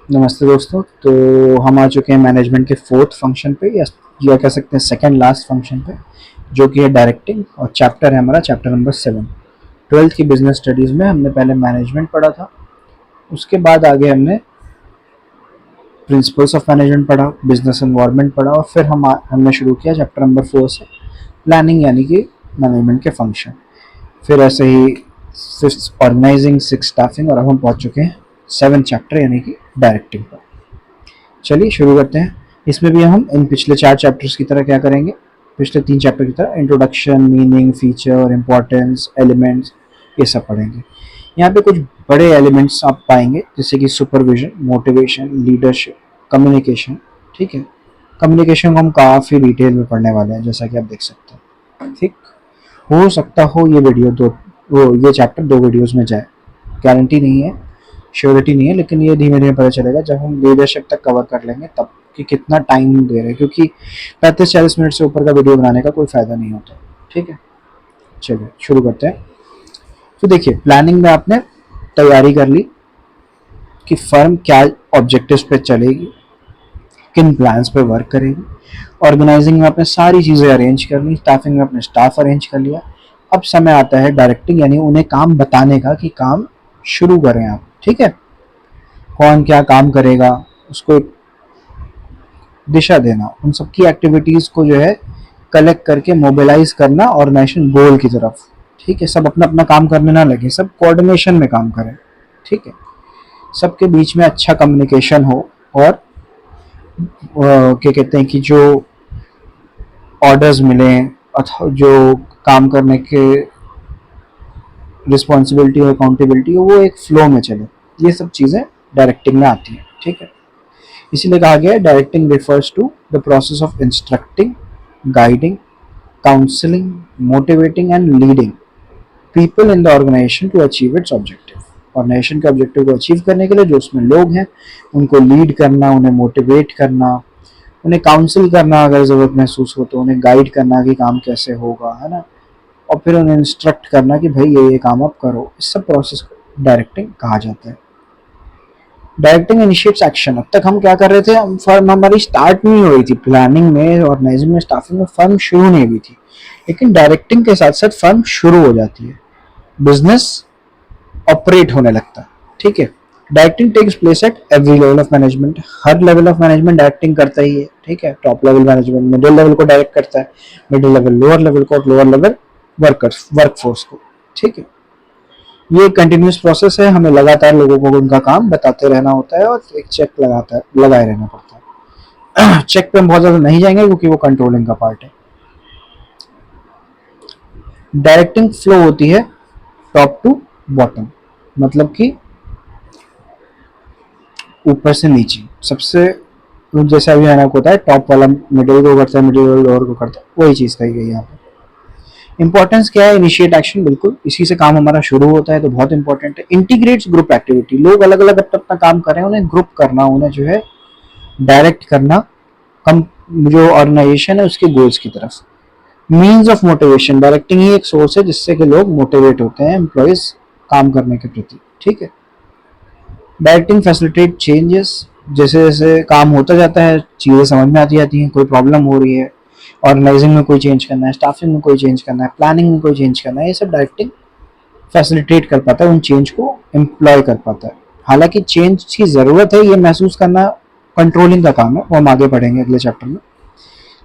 नमस्ते दोस्तों। तो हम आ चुके हैं मैनेजमेंट के फोर्थ फंक्शन पे या कह सकते हैं सेकंड लास्ट फंक्शन पे, जो कि है डायरेक्टिंग। और चैप्टर है हमारा चैप्टर नंबर 7। ट्वेल्थ की बिजनेस स्टडीज़ में हमने पहले मैनेजमेंट पढ़ा था, उसके बाद आगे हमने प्रिंसिपल्स ऑफ मैनेजमेंट पढ़ा, बिजनेस एनवायरनमेंट पढ़ा, और फिर हमने शुरू किया चैप्टर नंबर 4 से प्लानिंग यानी कि मैनेजमेंट के फंक्शन। फिर ऐसे ही फिफ्थ ऑर्गेनाइजिंग, सिक्स स्टाफिंग, और अब हम पहुंच चुके हैं 7th चैप्टर यानी कि डायरेक्टिंग पर। चलिए शुरू करते हैं। इसमें भी हम इन पिछले 4 चैप्टर्स की तरह क्या करेंगे, पिछले 3 चैप्टर की तरह introduction, meaning, feature, importance, elements, ये सब पढ़ेंगे। यहाँ पे कुछ बड़े एलिमेंट्स आप पाएंगे जैसे कि सुपरविजन, मोटिवेशन, लीडरशिप, कम्युनिकेशन। ठीक है, कम्युनिकेशन को हम काफ़ी डिटेल में पढ़ने वाले हैं, जैसा कि आप देख सकते हैं। ठीक, हो सकता हो ये वीडियो ये चैप्टर 2 वीडियोज़ में जाए, गारंटी नहीं है, श्योरिटी नहीं है, लेकिन ये धीमे धीमे पता चलेगा जब हम लीडरशिप तक कवर कर लेंगे तब, कि कितना टाइम दे रहे हैं, क्योंकि 35-40 मिनट से ऊपर का वीडियो बनाने का कोई फ़ायदा नहीं होता। ठीक है, चलिए शुरू करते हैं। तो देखिए, प्लानिंग में आपने तैयारी कर ली कि फर्म क्या ऑब्जेक्टिव्स पे चलेगी, किन प्लान्स पे वर्क करेगी। ऑर्गेनाइजिंग में आपने सारी चीज़ें अरेंज कर ली, स्टाफिंग में आपने स्टाफ अरेंज कर लिया। अब समय आता है डायरेक्टिंग, यानी उन्हें काम बताने का कि काम शुरू करें आप। ठीक है, कौन क्या काम करेगा उसको एक दिशा देना, उन सबकी एक्टिविटीज़ को जो है कलेक्ट करके मोबिलाइज करना ऑर्गेनाइजेशन गोल की तरफ। ठीक है, सब अपना अपना काम करने ना लगे, सब कोऑर्डिनेशन में काम करें। ठीक है, सबके बीच में अच्छा कम्युनिकेशन हो, और क्या कहते हैं कि जो ऑर्डर्स मिलें अथवा जो काम करने के रिस्पॉन्सिबिलिटी और अकाउंटेबिलिटी हो, वो एक फ्लो में चले। ये सब चीज़ें डायरेक्टिंग में आती हैं। ठीक है, इसीलिए कहा गया है directing refers to the process of instructing, guiding, counselling, motivating and leading people in the organisation to achieve its objective. Organisation के ऑब्जेक्टिव को अचीव करने के लिए जो उसमें लोग हैं उनको लीड करना, उन्हें मोटिवेट करना, उन्हें काउंसिल करना, अगर ज़रूरत महसूस हो तो उन्हें गाइड करना कि काम कैसे होगा, है ना, और फिर उन्हें इंस्ट्रक्ट करना कि भाई ये काम आप करो। इस सब प्रोसेस को डायरेक्टिंग कहा जाता है। Directing initiates action. अब तक हम क्या कर रहे थे, हम फर्म हमारी स्टार्ट नहीं हो रही थी, प्लानिंग में, ऑर्गेनाइजिंग में, स्टाफिंग में फर्म शुरू नहीं हुई थी, लेकिन डायरेक्टिंग के साथ साथ फर्म शुरू हो जाती है, बिजनेस ऑपरेट होने लगता है। ठीक है, directing takes place at every level of management. हर लेवल ऑफ मैनेजमेंट डायरेक्टिंग करता ही है। ठीक है, top level management middle level को डायरेक्ट करता है, मिडिल लेवल लोअर लेवल को, और लोअर लेवल वर्कर्स वर्कफोर्स को। ठीक है, ये कंटिन्यूस प्रोसेस है, हमें लगातार लोगों को उनका काम बताते रहना होता है और एक चेक लगाए रहना पड़ता है। चेक पे हम बहुत ज़्यादा नहीं जाएंगे क्योंकि वो कंट्रोलिंग का पार्ट है। डायरेक्टिंग फ्लो होती है टॉप टू बॉटम, मतलब कि ऊपर से नीचे, सबसे जैसा अभी मैंने आपको बताया, टॉप वाला मिडिल को करता है, मिडिल वाला लोअर को करता है, वही चीज़ कही गई यहाँ पे। इंपॉर्टेंस क्या है, इनिशिएट एक्शन, बिल्कुल इसी से काम हमारा शुरू होता है, तो बहुत इंपॉर्टेंट है। इंटीग्रेट्स ग्रुप एक्टिविटी, लोग अलग अलग अपना अपना काम कर रहे हैं, उन्हें ग्रुप करना, उन्हें जो है डायरेक्ट करना कम जो ऑर्गेनाइजेशन है उसके गोल्स की तरफ। मीन्स ऑफ मोटिवेशन, डायरेक्टिंग ही एक सोर्स है जिससे कि लोग मोटिवेट होते हैं एम्प्लॉयज काम करने के प्रति। ठीक है, डायरेक्टिंग फैसिलिटेट चेंजेस, जैसे जैसे काम होता जाता है चीज़ें समझ में आती जाती हैं, कोई प्रॉब्लम हो रही है, ऑर्गेनाइजिंग में कोई चेंज करना है, स्टाफिंग में कोई चेंज करना है, प्लानिंग में कोई चेंज करना है, ये सब डायरेक्टिंग फैसिलिटेट कर पाता है, उन चेंज को एम्प्लॉय कर पाता है। हालांकि चेंज की ज़रूरत है ये महसूस करना कंट्रोलिंग का काम है, वो हम आगे पढ़ेंगे अगले चैप्टर में।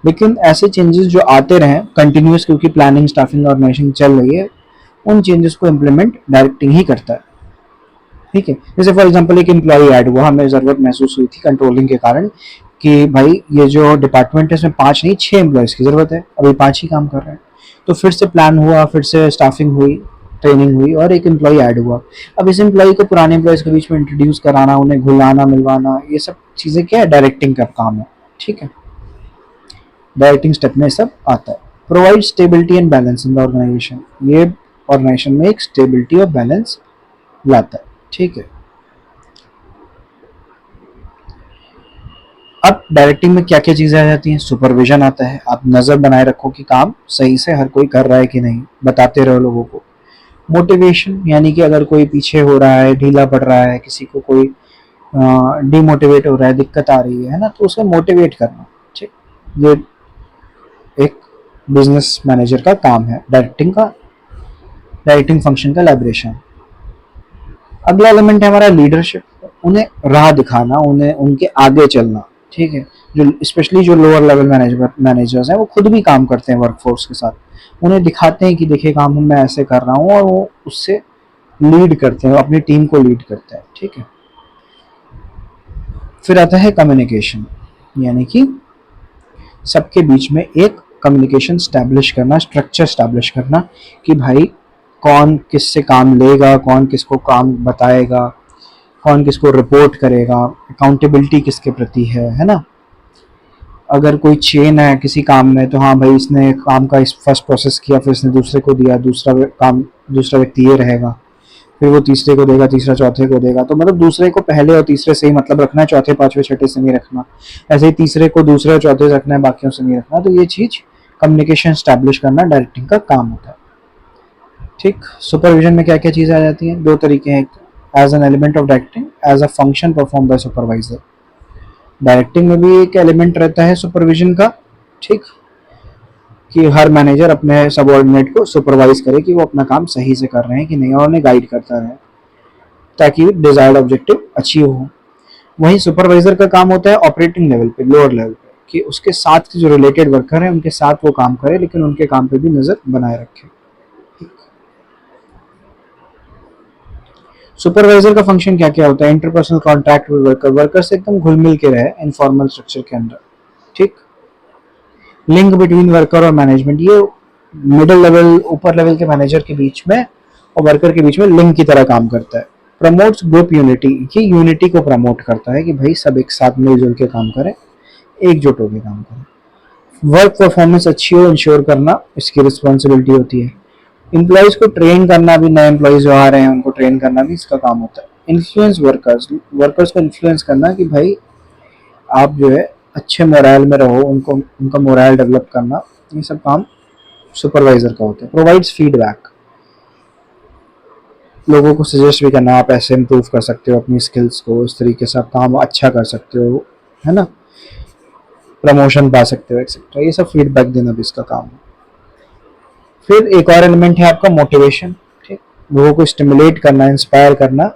लेकिन ऐसे चेंजेस जो आते रहें कंटिन्यूस, क्योंकि प्लानिंग, स्टाफिंग, ऑर्गेनाइजेशन चल रही है, उन चेंजेस को इम्प्लीमेंट डायरेक्टिंग ही करता है। ठीक है, जैसे फॉर एग्जांपल एक एम्प्लॉय ऐड हुआ, हमें ज़रूरत महसूस हुई थी कंट्रोलिंग के कारण कि भाई ये जो डिपार्टमेंट है इसमें 5 नहीं 6 एम्प्लॉयज़ की ज़रूरत है, अभी 5 ही काम कर रहे हैं। तो फिर से प्लान हुआ, फिर से स्टाफिंग हुई, ट्रेनिंग हुई, और एक एम्प्लॉय ऐड हुआ। अब इस एम्प्लॉय को पुराने एम्प्लॉयज़ के बीच में इंट्रोड्यूस कराना, उन्हें घुलाना मिलवाना, ये सब चीज़ें क्या है, डायरेक्टिंग का काम है। ठीक है, डायरेक्टिंग स्टेप में सब आता है। Provide stability and balance in the organisation, ये ऑर्गेनाइजेशन में एक स्टेबिलिटी और बैलेंस लाता है। ठीक है, अब डायरेक्टिंग में क्या क्या चीज़ें आ जाती हैं, सुपरविजन आता है, आप नज़र बनाए रखो कि काम सही से हर कोई कर रहा है कि नहीं, बताते रहो लोगों को। मोटिवेशन, यानी कि अगर कोई पीछे हो रहा है, ढीला पड़ रहा है, किसी को कोई डीमोटिवेट हो रहा है, दिक्कत आ रही है ना, तो उसे मोटिवेट करना, ठीक। ये एक बिजनेस मैनेजर का काम है, डायरेक्टिंग फंक्शन का एलैबोरेशन। अगला एलिमेंट है हमारा लीडरशिप, उन्हें राह दिखाना, उन्हें उनके आगे चलना, ठीक है। जो स्पेशली जो लोअर लेवल मैनेजर्स हैं वो खुद भी काम करते हैं वर्कफोर्स के साथ, उन्हें दिखाते हैं कि देखिए काम मैं ऐसे कर रहा हूँ, और वो उससे लीड करते हैं, अपनी टीम को लीड करते हैं, ठीक है। फिर आता है कम्युनिकेशन, यानी कि सबके बीच में एक कम्युनिकेशन स्टैब्लिश करना, स्ट्रक्चर स्टैब्लिश करना कि भाई कौन किससे काम लेगा, कौन किसको काम बताएगा, कौन किसको रिपोर्ट करेगा, अकाउंटेबिलिटी किसके प्रति है ना। अगर कोई चेन है किसी काम में, तो हाँ भाई इसने काम का इस फर्स्ट प्रोसेस किया, फिर इसने दूसरे को दिया, दूसरा व्यक्ति ये रहेगा, फिर वो तीसरे को देगा, तीसरा चौथे को देगा। तो मतलब दूसरे को पहले और तीसरे से ही मतलब रखना है, चौथे पांचवे छठे से नहीं रखना। ऐसे ही तीसरे को दूसरे और चौथे से रखना है, बाकियों से नहीं रखना। तो ये चीज कम्युनिकेशन स्टैब्लिश करना डायरेक्टिंग का काम होता है, ठीक। सुपरविजन में क्या क्या चीजें आ जाती हैं, दो तरीके हैं, as an element of directing, as a function perform by supervisor. Directing में भी एक एलिमेंट रहता है सुपरविजन का, ठीक, कि हर मैनेजर अपने सबऑर्डिनेट को सुपरवाइज करे कि वो अपना काम सही से कर रहे हैं कि नहीं, और उन्हें गाइड करता रहे ताकि डिजायर्ड ऑब्जेक्टिव अचीव हो। वहीं सुपरवाइजर का काम होता है ऑपरेटिंग लेवल पे, लोअर लेवल पे, कि उसके साथ के जो रिलेटेड वर्कर हैं उनके साथ वो काम करे, लेकिन उनके काम पे भी नजर बनाए रखे। सुपरवाइजर का फंक्शन क्या क्या होता है, इंटरपर्सनल कॉन्टैक्ट विद वर्कर से एकदम घुल मिल के रहे इनफॉर्मल स्ट्रक्चर के अंदर, ठीक। लिंक बिटवीन वर्कर और मैनेजमेंट, ये मिडिल लेवल ऊपर लेवल के मैनेजर के बीच में और वर्कर के बीच में लिंक की तरह काम करता है। प्रमोट्स ग्रुप यूनिटी, ये यूनिटी को प्रमोट करता है कि भाई सब एक साथ मिलजुल के काम करें, एकजुट होकर काम करें। वर्क परफॉर्मेंस अच्छी हो इंश्योर करना इसकी रिस्पॉन्सिबिलिटी होती है। एम्प्लॉयज को ट्रेन करना भी, नए एम्प्लॉयज जो आ रहे हैं उनको ट्रेन करना भी इसका काम होता है। इन्फ्लुएंस वर्कर्स को इन्फ्लुएंस करना कि भाई आप जो है अच्छे मोराल में रहो, उनको उनका मोराल डेवलप करना, ये सब काम सुपरवाइजर का होता है। प्रोवाइड्स फीडबैक, लोगों को सजेस्ट भी करना, आप ऐसे इम्प्रूव कर सकते हो अपनी स्किल्स को, इस तरीके से आप काम अच्छा कर सकते हो, है ना, प्रमोशन पा सकते हो एक्सेट्रा, ये सब फीडबैक देना भी इसका काम है। फिर एक और एलिमेंट है आपका मोटिवेशन, ठीक, लोगों को स्टिमुलेट करना, इंस्पायर करना,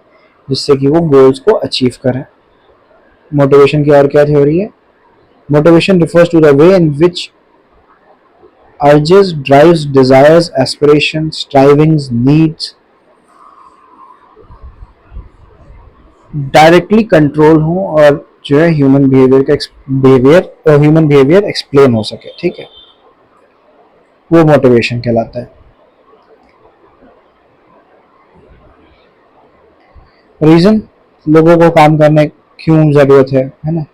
जिससे कि वो गोल्स को अचीव करें। मोटिवेशन की और क्या थ्योरी है, motivation refers to the way in which urges, drives, desires, aspirations, strivings, needs directly control हो और जो है ह्यूमन बिहेवियर एक्सप्लेन हो सके, ठीक है, वो मोटिवेशन कहलाता है। रीजन, लोगों को काम करने क्यों जरूरत है ना,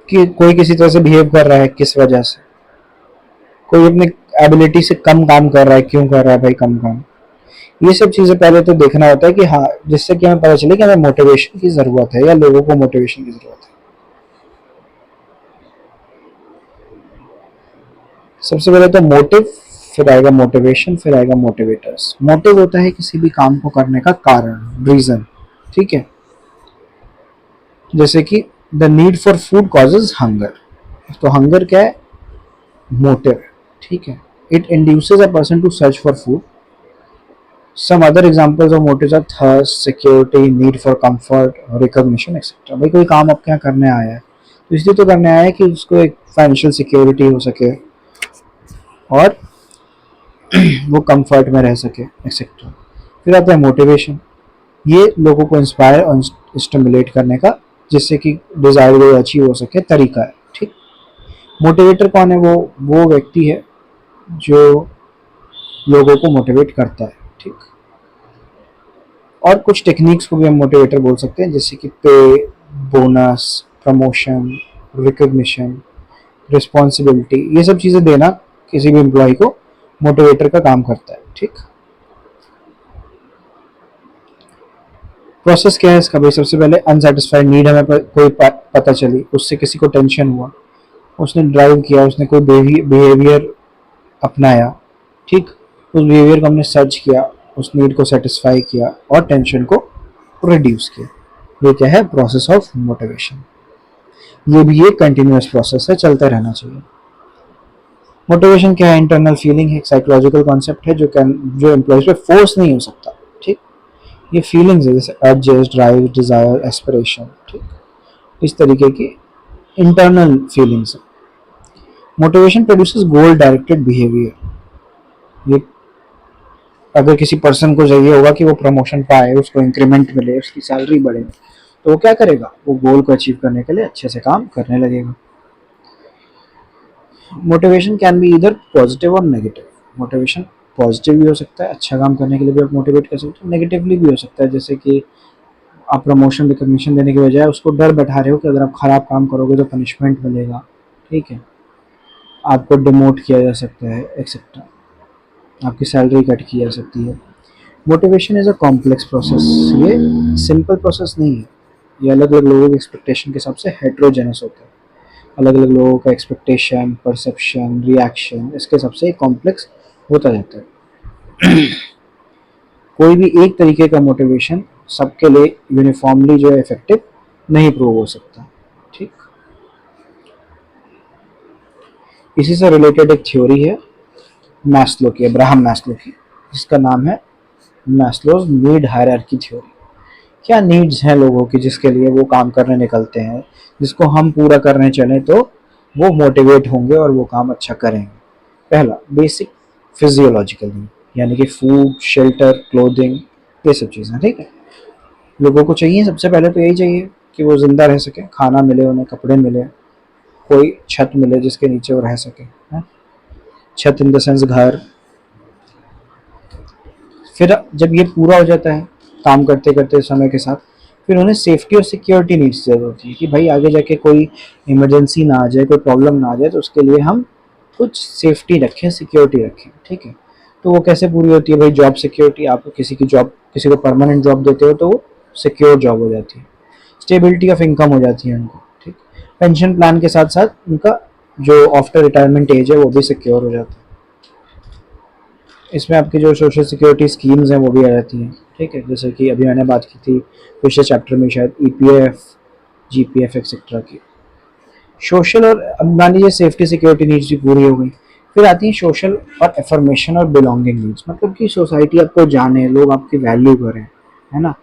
कि कोई किसी तरह से बिहेव कर रहा है किस वजह से, कोई अपने एबिलिटी से कम काम कर रहा है, क्यों कर रहा है भाई कम काम, ये सब चीजें पहले तो देखना होता है कि हाँ, जिससे कि हमें पता चले कि हमें मोटिवेशन की जरूरत है या लोगों को मोटिवेशन की जरूरत है। सबसे पहले तो मोटिव, फिर आएगा मोटिवेशन, फिर आएगा मोटिवेटर्स। मोटिव होता है किसी भी काम को करने का कारण, रीजन, ठीक है, जैसे कि the need for food causes hunger, तो हंगर क्या है, मोटिव है, ठीक है। It induces a person to search for food. Some other examples of motives are thirst, security, need for comfort, recognition, etc. भाई कोई काम आपके यहाँ करने आया है तो इसलिए तो करने आया है कि उसको एक फाइनेंशियल सिक्योरिटी हो सके और वो कंफर्ट में रह सके, एक्सेट्रा। फिर आता है मोटिवेशन, ये लोगों को इंस्पायर और स्टिमुलेट करने का, जिससे कि डिजायर गोल अचीव हो सके, तरीका है, ठीक। मोटिवेटर कौन है, वो व्यक्ति है जो लोगों को मोटिवेट करता है, ठीक। और कुछ टेक्निक्स को भी हम मोटिवेटर बोल सकते हैं, जैसे कि पे, बोनस, प्रमोशन, रिकग्निशन, रिस्पॉन्सिबिलिटी, ये सब चीज़ें देना किसी भी एम्प्लॉय को मोटिवेटर का काम करता है, ठीक। प्रोसेस क्या है इसका भाई, सबसे पहले अनसेटिस्फाइड नीड हमें कोई पता चली, उससे किसी को टेंशन हुआ, उसने ड्राइव किया, उसने कोई बिहेवियर अपनाया, ठीक, उस बिहेवियर को हमने सर्च किया, उस नीड को सेटिस्फाई किया और टेंशन को रिड्यूस किया। ये क्या है? Process of motivation. ये भी एक कंटिन्यूअस प्रोसेस है, चलता रहना चाहिए। मोटिवेशन क्या है? इंटरनल फीलिंग है, एक साइकोलॉजिकल कॉन्सेप्ट है जो एम्प्लॉयज पे फोर्स नहीं हो सकता। ठीक, ये फीलिंग्स है जैसे अर्जेस, ड्राइव, डिजायर, एस्पिरेशन। ठीक, इस तरीके की इंटरनल फीलिंग्स है। मोटिवेशन प्रोड्यूसेस गोल डायरेक्टेड बिहेवियर। ये अगर किसी पर्सन को चाहिए होगा कि वो प्रमोशन पाए, उसको इंक्रीमेंट मिले, उसकी सैलरी बढ़े, तो वो क्या करेगा? वो गोल को अचीव करने के लिए अच्छे से काम करने लगेगा। मोटिवेशन कैन बी इधर पॉजिटिव और नेगेटिव। मोटिवेशन पॉजिटिव भी हो सकता है, अच्छा काम करने के लिए भी आप मोटिवेट कर सकते हो। नेगेटिवली भी हो सकता है, जैसे कि आप प्रमोशन रिकग्निशन देने के बजाय उसको डर बैठा रहे हो कि अगर आप खराब काम करोगे तो पनिशमेंट मिलेगा। ठीक है, आपको डिमोट किया जा सकता है, एक्सेट्रा, आपकी सैलरी कट की जा सकती है। Motivation is a complex process. ये सिंपल प्रोसेस नहीं है। ये अलग अलग लोगों के एक्सपेक्टेशन के हिसाब से हेट्रोजेनस होता है। अलग अलग लोगों का एक्सपेक्टेशन, परसेप्शन, रिएक्शन, इसके हिसाब से कॉम्प्लेक्स होता जाता है। कोई भी एक तरीके का मोटिवेशन सबके लिए यूनिफॉर्मली जो है इफेक्टिव नहीं प्रूव हो सकता। ठीक, इसी से रिलेटेड एक थ्योरी है मैस्लो की, अब्राहम मैस्लो की, जिसका नाम है मैस्लोज नीड हायरार्की थ्योरी। क्या नीड्स हैं लोगों की जिसके लिए वो काम करने निकलते हैं, जिसको हम पूरा करने चलें तो वो मोटिवेट होंगे और वो काम अच्छा करेंगे। पहला, बेसिक फिजियोलॉजिकल नीड, यानी कि फूड, शेल्टर, क्लोथिंग, ये सब चीज़ें। ठीक है, लोगों को चाहिए, सबसे पहले तो यही चाहिए कि वो जिंदा रह सके, खाना मिले उन्हें, कपड़े मिले, कोई छत मिले जिसके नीचे वो रह सके, है? छत इन द सेंस घर। फिर जब ये पूरा हो जाता है काम करते करते समय के साथ, फिर उन्हें सेफ्टी और सिक्योरिटी नीड्स जरूरत होती है कि भाई आगे जाके कोई इमरजेंसी ना आ जाए, कोई प्रॉब्लम ना आ जाए, तो उसके लिए हम कुछ सेफ्टी रखें, सिक्योरिटी रखें। ठीक है, तो वो कैसे पूरी होती है भाई? Job security. आप किसी की जॉब, किसी को परमानेंट जॉब देते हो तो वो सिक्योर जॉब हो जाती है, स्टेबिलिटी ऑफ इनकम हो जाती है उनको। ठीक, पेंशन प्लान के साथ साथ उनका जो आफ्टर रिटायरमेंट एज है वो भी सिक्योर हो जाता है। इसमें आपकी जो सोशल सिक्योरिटी स्कीम्स हैं वो भी आ जाती हैं। ठीक है, जैसे कि अभी मैंने बात की थी पिछले चैप्टर में शायद, ईपीएफ, जीपीएफ एक्सेट्रा की। सोशल और, अब मान लीजिए सेफ्टी सिक्योरिटी नीड्स भी पूरी हो गई, फिर आती है सोशल और एफर्मेशन और बिलोंगिंग नीड्स। मतलब कि सोसाइटी आपको जाने, लोग आपकी वैल्यू करें, है ना,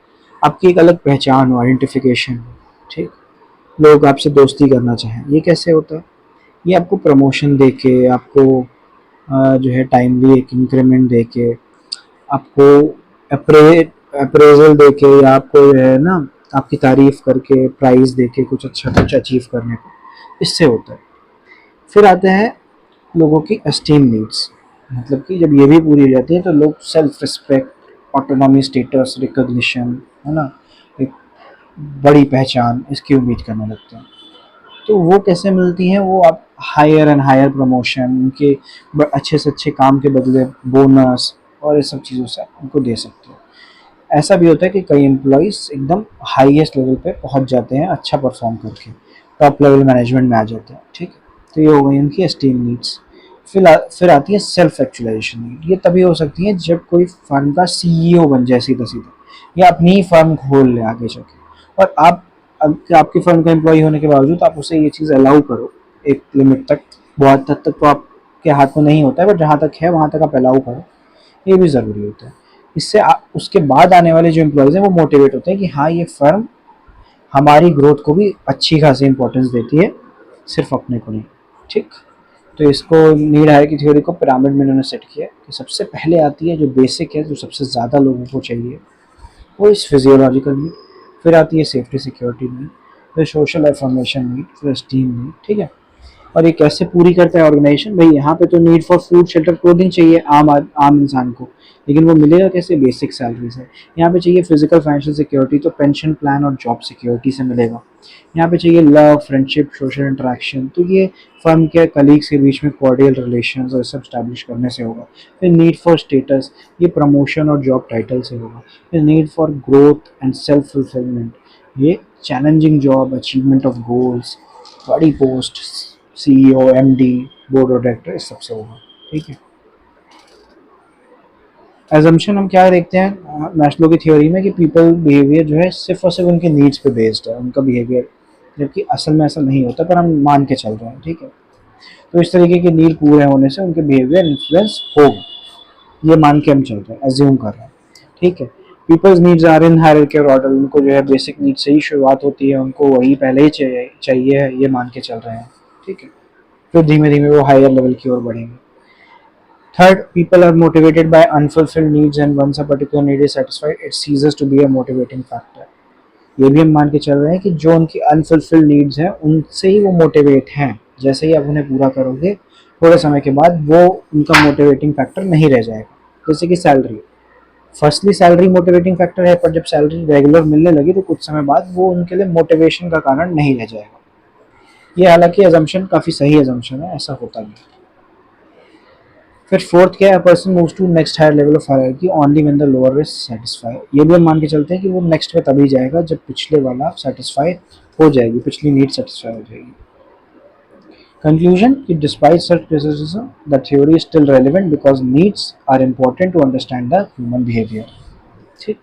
आपकी एक अलग पहचान हो, आइडेंटिफिकेशन हो। ठीक, लोग आपसे दोस्ती करना चाहें। ये कैसे होता है? ये आपको प्रमोशन दे के, आपको जो है टाइमली एक इंक्रीमेंट दे के, आपको अप्रेजल दे के, या आपको जो है ना आपकी तारीफ करके, प्राइज दे के, कुछ अच्छा कुछ अचीव करने को, इससे होता है। फिर आते हैं लोगों की एस्टीम नीड्स। मतलब कि जब ये भी पूरी हो जाती है तो लोग self respect, autonomy, status, recognition, है ना, एक बड़ी पहचान, इसकी उम्मीद करने लगते हैं। तो वो कैसे मिलती हैं? वो आप हायर एंड हायर प्रमोशन, उनके अच्छे से अच्छे काम के बदले बोनस और इस सब चीज़ों से आप उनको दे सकते हो। ऐसा भी होता है कि कई एम्प्लॉइज एकदम हाईएस्ट लेवल पे पहुंच जाते हैं अच्छा परफॉर्म करके, टॉप लेवल मैनेजमेंट में आ जाते हैं। ठीक है, तो ये हो गई उनकी एस्टीम नीड्स। फिर आती है सेल्फ एक्चुअलाइजेशन नीड। ये तभी हो सकती है जब कोई फर्म का सीईओ बन जाए सीधा सीधा, या अपनी ही फर्म खोल ले आगे जाके, और आप आपकी फर्म का एम्प्लॉय होने के बावजूद आप उसे ये चीज़ अलाउ करो एक लिमिट तक। बहुत हद तक तो आपके हाथ में नहीं होता है, बट जहाँ तक है वहाँ तक आप अलाउ करो, ये भी ज़रूरी होता है। इससे उसके बाद आने वाले जो एम्प्लॉयज़ हैं वो मोटिवेट होते हैं कि हाँ, ये फर्म हमारी ग्रोथ को भी अच्छी खासी इंपॉर्टेंस देती है, सिर्फ अपने को नहीं। ठीक, तो इसको नीड हायरार्की थ्योरी को पिरामिड में इन्होंने सेट किया कि सबसे पहले आती है जो बेसिक है, जो सबसे ज़्यादा लोगों को चाहिए, वो इस फिजियोलॉजिकल नीड। फिर आती है सेफ्टी सिक्योरिटी नीड, फिर सोशल अफर्मेशन नीड, फिर स्टीम नीड। ठीक है, और ये कैसे पूरी करता है ऑर्गेनाइजेशन? भाई यहाँ पे तो need for food, shelter, clothing चाहिए आम इंसान को, लेकिन वो मिलेगा कैसे? बेसिक सैलरी से। यहाँ पे चाहिए फिजिकल फाइनेंशियल सिक्योरिटी, तो पेंशन प्लान और जॉब सिक्योरिटी से मिलेगा। यहाँ पे चाहिए लव, फ्रेंडशिप, सोशल इंटरेक्शन, तो ये फर्म के कलीग्स के बीच में कॉर्डियल रिलेशन और सब स्टैब्लिश करने से होगा। फिर नीड फॉर स्टेटस, ये प्रमोशन और जॉब टाइटल से होगा। फिर need for growth and self fulfilment, ये challenging job, achievement of goals, बड़ी post, CEO, MD, board of director, इस सबसे होगा। ठीक है, एजम्पशन हम क्या देखते हैं मैस्लो की थ्योरी में कि पीपल बिहेवियर जो है सिर्फ और सिर्फ उनके नीड्स पे बेस्ड है उनका बिहेवियर, जबकि असल में ऐसा नहीं होता, पर हम मान के चल रहे हैं, ठीक है। तो इस तरीके के नीड पूरे होने से उनके बिहेवियर इन्फ्लुएंस होगा, ये मान के हम चल रहे हैं, एज्यूम कर रहे हैं, ठीक है। People's needs are in hierarchical order, उनको जो है बेसिक नीड से ही शुरुआत होती है, उनको वही पहले ही चाहिए है, ये मान के चल रहे हैं, ठीक है। फिर धीमे धीमे वो हायर लेवल की ओर बढ़ेंगे। Third, people are motivated by unfulfilled needs and once a particular need is satisfied, it ceases to be a motivating factor. ये भी हम मान के चल रहे हैं कि जो उनकी अनफुलफिल्ड नीड्स हैं उनसे ही वो मोटिवेट हैं, जैसे ही आप उन्हें पूरा करोगे थोड़े समय के बाद वो उनका मोटिवेटिंग फैक्टर नहीं रह जाएगा। जैसे कि salary, firstly salary motivating factor है, पर जब सैलरी रेगुलर मिलने लगी तो कुछ समय बाद वो उनके लिए मोटिवेशन का कारण नहीं रह जाएगा। ये हालांकि एजम्पशन काफ़ी सही एजम्पशन है, ऐसा होता नहीं। फिर फोर्थ क्या है, person moves to next higher level of hierarchy only when the lower is satisfy. ये भी हम मान के चलते हैं कि वो नेक्स्ट में तभी जाएगा जब पिछले वाला सेटिस्फाई हो जाएगी, पिछली नीड सेटिस्फाई हो जाएगी। कंक्लूजन कि despite such criticism the theory is still relevant because needs are important to understand the human behaviour, ठीक।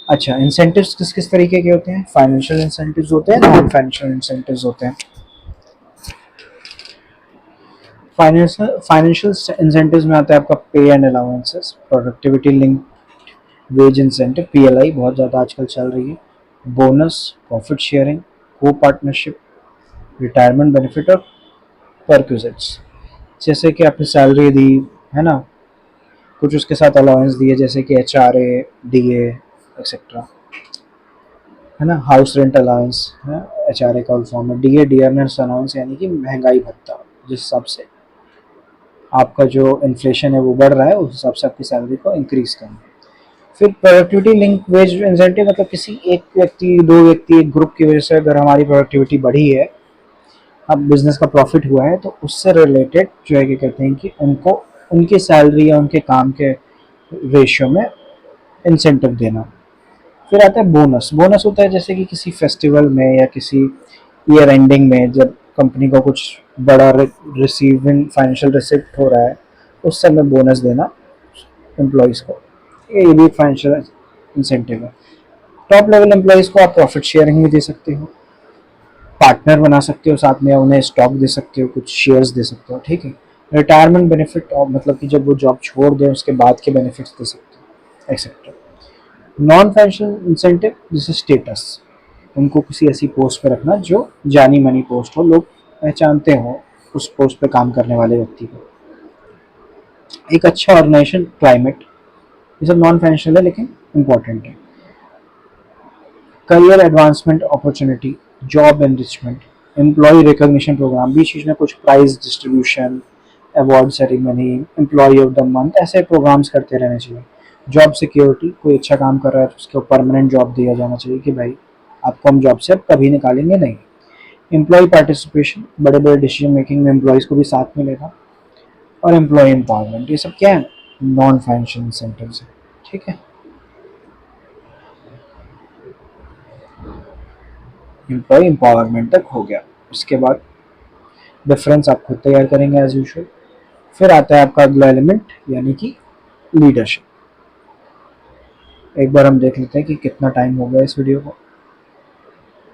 अच्छा, इंसेंटिव्स किस किस तरीके के होते हैं? फाइनेंशियल इंसेंटिव्स होते हैं, नॉन फाइनेंशियल इंसेंटिव्स होते हैं। फाइनेंशियल इंसेंटिव्स में आता है आपका pay and allowances, productivity link wage incentive PLI बहुत ज़्यादा आजकल चल रही है, bonus, profit sharing, co partnership, retirement benefit और परक्विजिट्स। जैसे कि आपने सैलरी दी है ना, कुछ उसके साथ अलाउंस दिए जैसे कि एचआरए, डीए एक्सेट्रा, है ना। हाउस रेंट अलाउंस है, एचआरए का फॉर्म है। डीए डियरनेस अलाउंस यानी कि महंगाई भत्ता, जिस हिसाब से आपका जो इन्फ्लेशन है वो बढ़ रहा है उस हिसाब से आपकी सैलरी को इंक्रीज करना। फिर प्रोडक्टिविटी लिंक वेज इंसेंटिव, मतलब किसी एक व्यक्ति, दो व्यक्ति, एक ग्रुप की वजह से अगर हमारी प्रोडक्टिविटी बढ़ी है, अब बिजनेस का प्रॉफिट हुआ है, तो उससे रिलेटेड जो है क्या कहते हैं कि उनको उनकी सैलरी या उनके काम के रेशियो में इंसेंटिव देना। फिर आता है बोनस। बोनस होता है जैसे कि किसी फेस्टिवल में या किसी ईयर एंडिंग में जब कंपनी को कुछ बड़ा रिसीविंग फाइनेंशियल रिसिप्ट हो रहा है, उस समय बोनस देना एम्प्लॉयज़ को, ये भी फाइनेंशियल इंसेंटिव है। टॉप लेवल एम्प्लॉयज़ को आप प्रॉफिट शेयरिंग भी दे सकते हो, पार्टनर बना सकते हो साथ में, उन्हें स्टॉक दे सकते हो, कुछ शेयर्स दे सकते हो, ठीक है। रिटायरमेंट बेनिफिट, और मतलब कि जब वो जॉब छोड़ दें उसके बाद के बेनिफिट्स दे सकते हो, एक्सेट्रा। नॉन फाइनेंशियल इंसेंटिव जैसे स्टेटस, उनको किसी ऐसी पोस्ट पे रखना जो जानी मानी पोस्ट हो, लोग पहचानते हो उस पोस्ट पे काम करने वाले व्यक्ति को। एक अच्छा ऑर्गेनाइजेशन क्लाइमेट, ये सब नॉन फाइनेंशियल है लेकिन इम्पॉर्टेंट है। Career advancement opportunity, job enrichment, employ recognition programme, बीच बीच में कुछ prize distribution, award ceremony, employ of the month, ऐसे प्रोग्राम्स करते रहने चाहिए। जॉब सिक्योरिटी, कोई अच्छा काम कर रहा है तो उसको परमानेंट जॉब दिया जाना चाहिए कि भाई आपको हम जॉब से अब कभी निकालेंगे नहीं। एम्प्लॉय पार्टिसिपेशन, बड़े बड़े डिसीजन मेकिंग में एम्प्लॉयज़ को भी साथ मिलेगा। और एम्प्लॉय एम्पावरमेंट, ये सब क्या है? नॉन फाइनेंशियल इंसेंटिव्स है, ठीक है। एम्प्लॉय एम्पावरमेंट तक हो गया, उसके बाद डिफरेंस आप खुद तैयार करेंगे एज यूजुअल। फिर आता है आपका अगला एलिमेंट यानी कि लीडरशिप। एक बार हम देख लेते हैं कि कितना टाइम हो गया इस वीडियो को,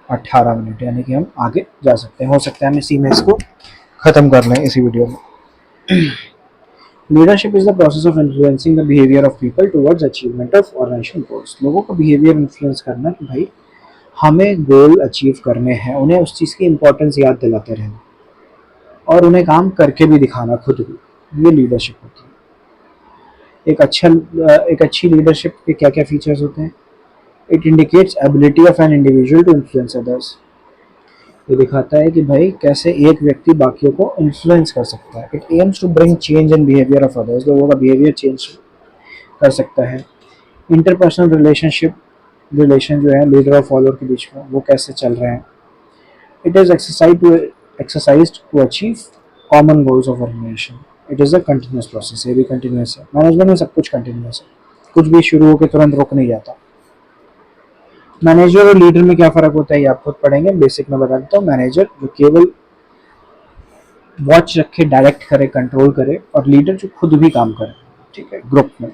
18 मिनट, यानी कि हम आगे जा सकते हैं। हो सकता है हम इसी में इसको ख़त्म कर लें इसी वीडियो में। Leadership is the process of influencing the behaviour of people towards achievement of organisation goals. लोगों का बिहेवियर इन्फ्लुएंस करना कि भाई हमें गोल अचीव करने हैं, उन्हें उस चीज़ की इम्पोर्टेंस याद दिलाते रहना और उन्हें काम करके भी दिखाना खुद भी, ये लीडरशिप होती है। एक अच्छी लीडरशिप के क्या क्या फीचर्स होते हैं? It indicates ability of an individual to influence others. ये दिखाता है कि भाई कैसे एक व्यक्ति बाकियों को इन्फ्लुएंस कर सकता है। It aims to bring change in behaviour of others, लोगों का बिहेवियर चेंज कर सकता है। इंटरपर्सनल रिलेशन जो है लीडर और फॉलोअर के बीच में, वो कैसे चल रहे हैं। It is exercise to achieve common goals of organisation. It is a continuous process, ये भी कंटिन्यूस है। मैनेजमेंट में सब कुछ कंटिन्यूस है, कुछ भी शुरू होकर तुरंत रुक नहीं जाता। मैनेजर और लीडर में क्या फ़र्क होता है ये आप खुद पढ़ेंगे, बेसिक में बता देता हूँ। मैनेजर जो केवल वॉच रखे, डायरेक्ट करे, कंट्रोल करे, और लीडर जो खुद भी काम करे, ठीक है। ग्रुप में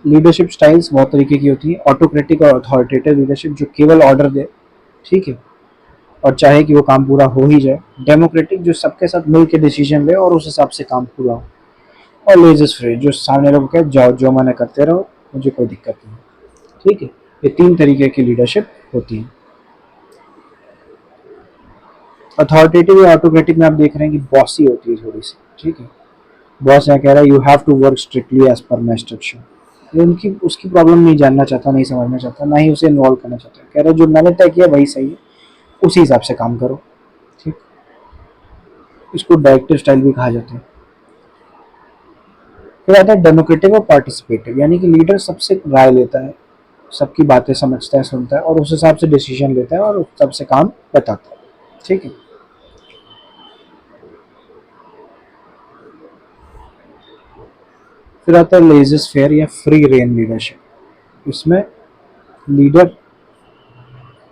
लीडरशिप स्टाइल्स बहुत तरीके की होती है, ऑटोक्रेटिक और अथॉरिटेटिव लीडरशिप जो केवल ऑर्डर दे, ठीक है, और चाहे कि वो काम पूरा हो ही जाए। डेमोक्रेटिक जो सबके साथ मिल के डिसीजन ले और उस हिसाब से काम पूरा हो। और लेजस फ्री जो सामने लोग कहे जाओ जो मैंने करते रहो, मुझे कोई दिक्कत नहीं, ठीक है। ये तीन तरीके की लीडरशिप होती है। अथॉरिटेटिव या ऑटोक्रेटिक में आप देख रहे हैं कि बॉसी होती है थोड़ी सी, ठीक है। बॉस यहाँ कह रहा है you have to work strictly as per my instruction. ये उनकी उसकी प्रॉब्लम नहीं जानना चाहता, नहीं समझना चाहता, ना ही उसे इन्वॉल्व करना चाहता। कह रहा है जो मैंने तय किया वही सही है, उसी हिसाब से काम करो, ठीक। इसको डायरेक्टिव स्टाइल भी कहा जाता है। फिर आता है डेमोक्रेटिक और पार्टिसिपेटिव, यानी कि लीडर सबसे राय लेता है, सबकी बातें समझता है, सुनता है और उस हिसाब से डिसीजन लेता है और उस हिसाब से काम बताता है, ठीक है। फिर आता है लेजर फेयर या फ्री रेन लीडरशिप। इसमें लीडर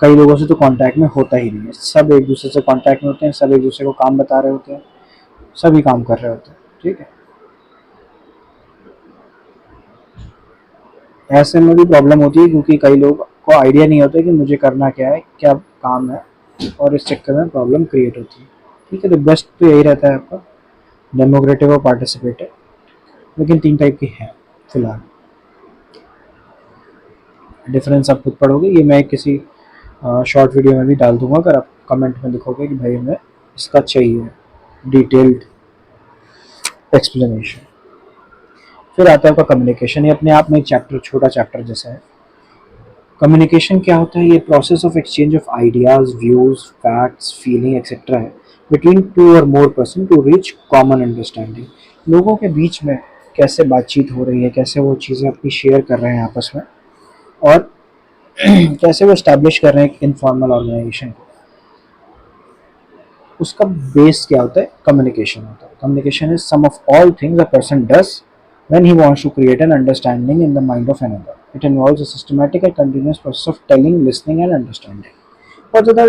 कई लोगों से तो कांटेक्ट में होता ही नहीं है, सब एक दूसरे से कांटेक्ट में होते हैं, सब एक दूसरे को काम बता रहे होते हैं, सभी काम कर रहे होते हैं, ठीक है। ऐसे में भी प्रॉब्लम होती है क्योंकि कई लोग को आइडिया नहीं होता कि मुझे करना क्या है, क्या काम है, और इस चक्कर में प्रॉब्लम क्रिएट होती है, ठीक है। तो बेस्ट तो यही रहता है आपका डेमोक्रेटिव और पार्टिसिपेटिव, लेकिन तीन टाइप की है फिलहाल। डिफरेंस आप खुद पढ़ोगे, ये मैं किसी शॉर्ट वीडियो में भी डाल दूंगा, अगर आप कमेंट में लिखोगे कि भाई हमें इसका चाहिए डिटेल्ड एक्सप्लेनेशन। फिर आता है आपका कम्युनिकेशन, ये अपने आप में एक चैप्टर, छोटा चैप्टर जैसा है। कम्युनिकेशन क्या होता है? ये process of exchange of ideas, views, facts, feeling etcetera है बिटवीन टू और more person to reach common understanding. लोगों के बीच में कैसे बातचीत हो रही है, कैसे वो चीज़ें अपनी शेयर कर रहे हैं आपस में, और कैसे वो इस्टेब्लिश कर रहे हैं एक इनफॉर्मल ऑर्गेनाइजेशन को, उसका बेस क्या होता है? कम्युनिकेशन होता है। Communication is sum of all things a person does when he wants to create an understanding in the mind of another. It involves a systematic and continuous process of telling, listening and understanding. बहुत ज़्यादा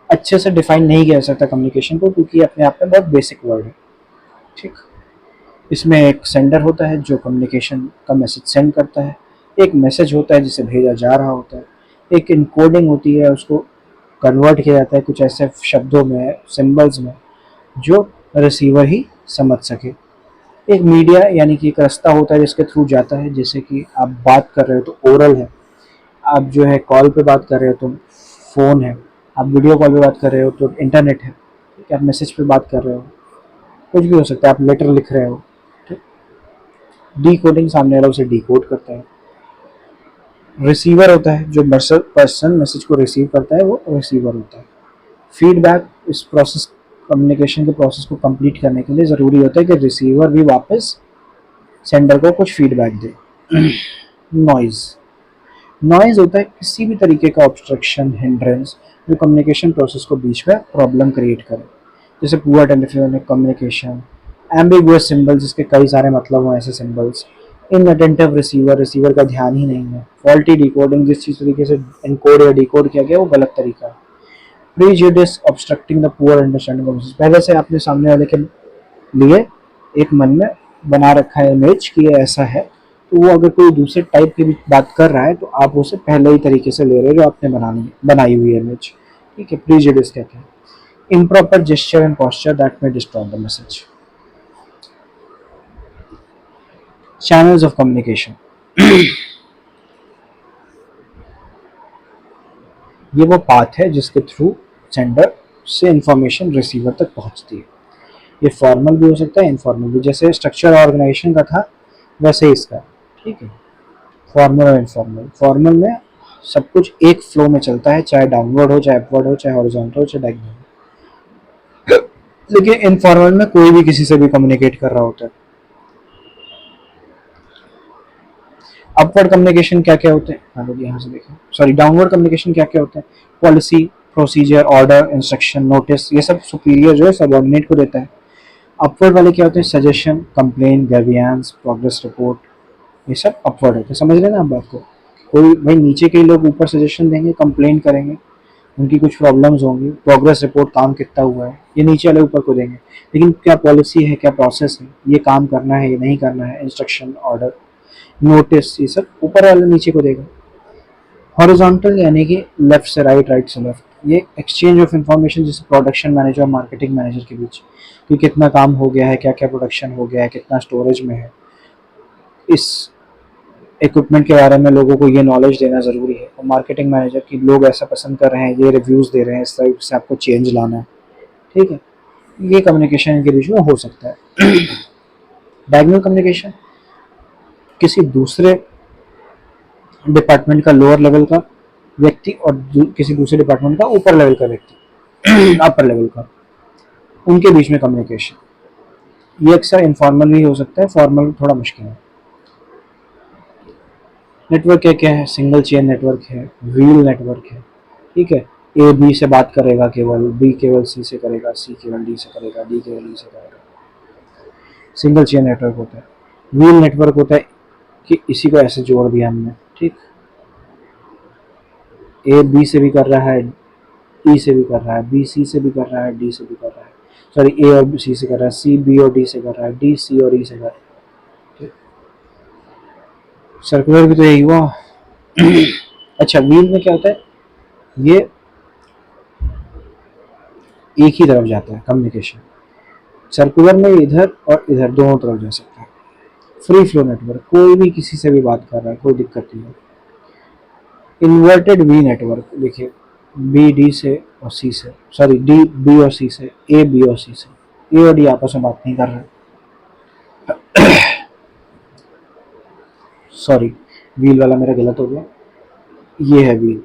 अच्छे से define नहीं किया जा सकता communication को, क्योंकि अपने आप में बहुत बेसिक वर्ड है, ठीक। इसमें एक सेंडर होता है जो कम्युनिकेशन का मैसेज सेंड करता है, एक मैसेज होता है जिसे भेजा जा रहा होता है, एक इनकोडिंग होती है, उसको कन्वर्ट किया जाता है कुछ ऐसे शब्दों में, सिंबल्स में, जो रिसीवर ही समझ सके। एक मीडिया यानी कि एक रास्ता होता है जिसके थ्रू जाता है, जैसे कि आप बात कर रहे हो तो ओरल है, आप जो है कॉल पे बात कर रहे हो तो फ़ोन है, आप वीडियो कॉल पे बात कर रहे हो तो इंटरनेट है, ठीक है, आप मैसेज पे बात कर रहे हो, कुछ भी हो सकता है, आप लेटर लिख रहे हो, ठीक। डी कोडिंग सामने वाला उसे डी कोड करता है। रिसीवर होता है जो पर्सन मैसेज को रिसीव करता है, वो रिसीवर होता है। फीडबैक इस प्रोसेस, कम्युनिकेशन के प्रोसेस को कंप्लीट करने के लिए ज़रूरी होता है कि रिसीवर भी वापस सेंडर को कुछ फीडबैक दे। नॉइज़, नॉइज़ होता है किसी भी तरीके का ऑब्स्ट्रक्शन, हिंड्रेंस जो कम्युनिकेशन प्रोसेस को बीच में प्रॉब्लम क्रिएट करे, जैसे poor telephonic communication, ambiguous symbol जिसके कई सारे मतलब हों, ऐसे सिंबल्स, इनअटेंटिव रिसीवर, रिसीवर का ध्यान ही नहीं है, फॉल्टी डिकोडिंग, जिस चीज़ तरीके से इनकोड या डिकोड किया गया वो गलत तरीका है, prejudice obstructing the poor understanding of, पहले से आपने सामने वाले के लिए एक मन में बना रखा है इमेज कि ये ऐसा है, तो वो अगर कोई दूसरे टाइप की भी बात कर रहा है तो आप उसे पहले ही तरीके से ले रहे हो जो आपने बनाई हुई है इमेज, ठीक है। प्रीजुडिस कहते हैं। Improper gesture and posture that may destroy the message. Channels of communication, ये वो पाथ है जिसके थ्रू सेंडर से इंफॉर्मेशन रिसीवर तक पहुंचती है। ये फॉर्मल भी हो सकता है, इनफॉर्मल भी, जैसे स्ट्रक्चर ऑर्गेनाइजेशन का था वैसे ही इसका, ठीक है। फॉर्मल और इनफॉर्मल, फॉर्मल में सब कुछ एक फ्लो में चलता है, चाहे डाउनवर्ड हो, चाहे अपवर्ड हो, चाहे हॉरिजॉन्टल हो, चाहे डायगोनल हो, लेकिन इनफॉर्मल में कोई भी किसी से भी कम्युनिकेट कर रहा होता है। अपवर्ड कम्युनिकेशन क्या क्या होते हैं, यहाँ से देखें, सॉरी, डाउनवर्ड कम्युनिकेशन क्या क्या होते हैं? Policy, procedure, order, instruction, notice, ये सब सुपीरियर जो है सबऑर्डिनेट को देता है। अपवर्ड वाले क्या होते हैं? Suggestion, complain, grievance, progress report, ये सब अपवर्ड होते हैं। समझ रहे ना आप बात को? कोई भाई नीचे के लोग ऊपर सजेशन देंगे, कंप्लेन करेंगे, उनकी कुछ प्रॉब्लम्स होंगी, प्रोग्रेस रिपोर्ट, काम कितना हुआ है, ये नीचे वाले ऊपर को देंगे। लेकिन क्या पॉलिसी है, क्या प्रोसेस है, ये काम करना है, ये नहीं करना है, इंस्ट्रक्शन, ऑर्डर, नोटिस, ये सब ऊपर वाले नीचे को देगा। हॉरिजॉन्टल यानी कि लेफ्ट से राइट, राइट से लेफ्ट, ये एक्सचेंज ऑफ इंफॉर्मेशन जैसे प्रोडक्शन मैनेजर और मार्केटिंग मैनेजर के बीच कि कितना काम हो गया है, क्या क्या प्रोडक्शन हो गया है, कितना स्टोरेज में है, इस इक्विपमेंट के बारे में लोगों को ये नॉलेज देना ज़रूरी है। और मार्केटिंग मैनेजर की लोग ऐसा पसंद कर रहे हैं, ये रिव्यूज़ दे रहे हैं, इस तरह से आपको चेंज लाना है, ठीक है। ये कम्युनिकेशन इनके बीच में हो सकता है। डायगोनल कम्युनिकेशन किसी दूसरे डिपार्टमेंट का लोअर लेवल का व्यक्ति और किसी दूसरे डिपार्टमेंट का ऊपर लेवल का व्यक्ति अपर लेवल का, उनके बीच में कम्युनिकेशन। ये अक्सर इनफॉर्मल भी हो सकता है, फॉर्मल थोड़ा मुश्किल है। नेटवर्क क्या है? सिंगल चेन नेटवर्क है, व्हील नेटवर्क है, ठीक है। ए बी से बात करेगा केवल, बी केवल सी से करेगा, सी केवल डी से करेगा, डी केवल ई से करेगा। सिंगल चेन नेटवर्क होता है। व्हील नेटवर्क होता है कि इसी को ऐसे जोड़ दिया हमने, ठीक, ए बी से भी कर रहा है, ई से भी कर रहा है, बी सी से भी कर रहा है, डी से भी कर रहा है, सॉरी ए और सी से कर रहा है, सी बी और डी से कर रहा है, डी सी और ई से कर रहा है। सर्कुलर भी तो यही हुआ। अच्छा, व्हील में क्या होता है? ये एक ही तरफ जाता है कम्युनिकेशन। सर्कुलर में इधर और इधर दोनों तरफ जा सकता है। फ्री फ्लो नेटवर्क, कोई भी किसी से भी बात कर रहा है, कोई दिक्कत नहीं है। इन्वर्टेड वी नेटवर्क, देखिए बी डी से और सी से, सॉरी डी बी और सी से, ए बी और सी से, ए और डी आपस में बात नहीं कर रहे। सॉरी, व्हील वाला मेरा गलत हो गया। ये है व्हील,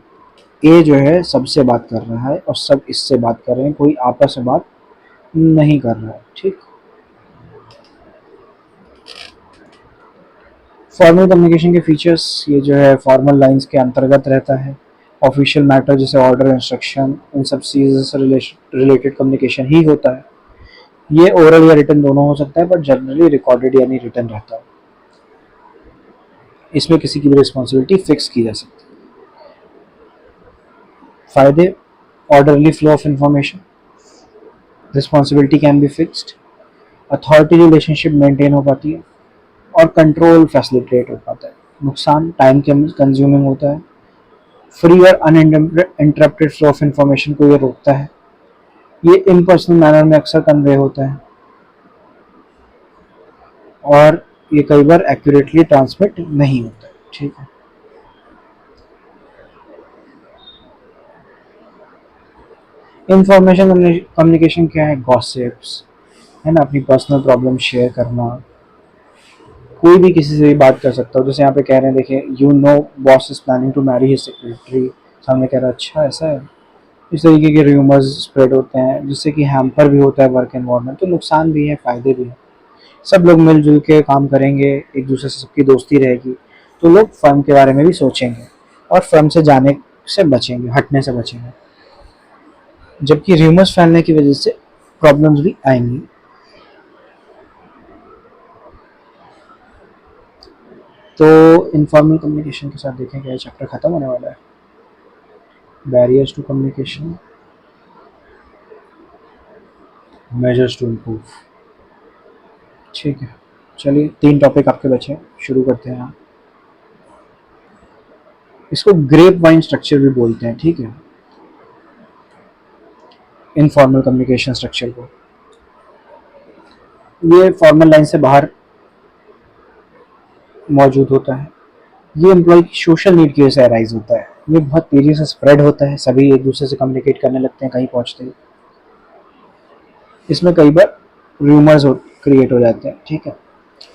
ए जो है सबसे बात कर रहा है और सब इससे बात कर रहे हैं, कोई आपस में बात नहीं कर रहा है, ठीक। फॉर्मल कम्युनिकेशन के फीचर्स, ये जो है फॉर्मल लाइंस के अंतर्गत रहता है। ऑफिशियल मैटर जैसे ऑर्डर, इंस्ट्रक्शन, इन सब चीज़ों से रिलेटेड कम्युनिकेशन ही होता है। ये ओरल या रिटन दोनों हो सकता है, बट जनरली रिकॉर्डेड यानी रिटन रहता है। इसमें किसी की भी रिस्पॉन्सिबिलिटी फिक्स की जा सकती है। फायदे, orderly flow of information, responsibility can be fixed, authority relationship maintain हो पाती है और कंट्रोल फैसिलिटेट हो पाता है। नुकसान, टाइम कंज्यूमिंग होता है। फ्री और अनइंटरप्टेड फ्लो ऑफ इंफॉर्मेशन को ये रोकता है। ये इम्पर्सनल मैनर में अक्सर कन्वे होता है और ये कई बार एक्यूरेटली ट्रांसमिट नहीं होता है, ठीक है। इंफॉर्मेशन कम्युनिकेशन क्या है? गॉसिप्स है ना, अपनी पर्सनल प्रॉब्लम शेयर करना, कोई भी किसी से भी बात कर सकता हो। जैसे यहाँ पे कह रहे हैं, देखिए, you know boss is planning to marry his secretary, सामने कह रहा है अच्छा ऐसा है। इस तरीके के र्यूमर्स स्प्रेड होते हैं, जिससे कि हैम्पर भी होता है वर्क एनवायरनमेंट। तो नुकसान भी है, फायदे भी हैं। सब लोग मिलजुल के काम करेंगे, एक दूसरे से सबकी दोस्ती रहेगी, तो लोग फर्म के बारे में भी सोचेंगे और फर्म से जाने से बचेंगे, हटने से बचेंगे। जबकि र्यूमर्स फैलने की वजह से प्रॉब्लम्स भी आएंगी। तो इनफॉर्मल कम्युनिकेशन के साथ देखें क्या चैप्टर ख़त्म होने वाला है। Barriers to communication, measures to improve, ठीक है। चलिए, 3 टॉपिक आपके बचे, शुरू करते हैं। आप इसको ग्रेप वाइन स्ट्रक्चर भी बोलते हैं, ठीक है, इनफॉर्मल कम्युनिकेशन स्ट्रक्चर को। ये फॉर्मल लाइन से बाहर मौजूद होता है। ये एम्प्लॉय की सोशल नीड की वजह से अराइज होता है। ये बहुत तेज़ी से स्प्रेड होता है, सभी एक दूसरे से कम्युनिकेट करने लगते हैं कहीं पहुंचते ही। इसमें कई बार रूमर्स क्रिएट हो जाते हैं, ठीक है,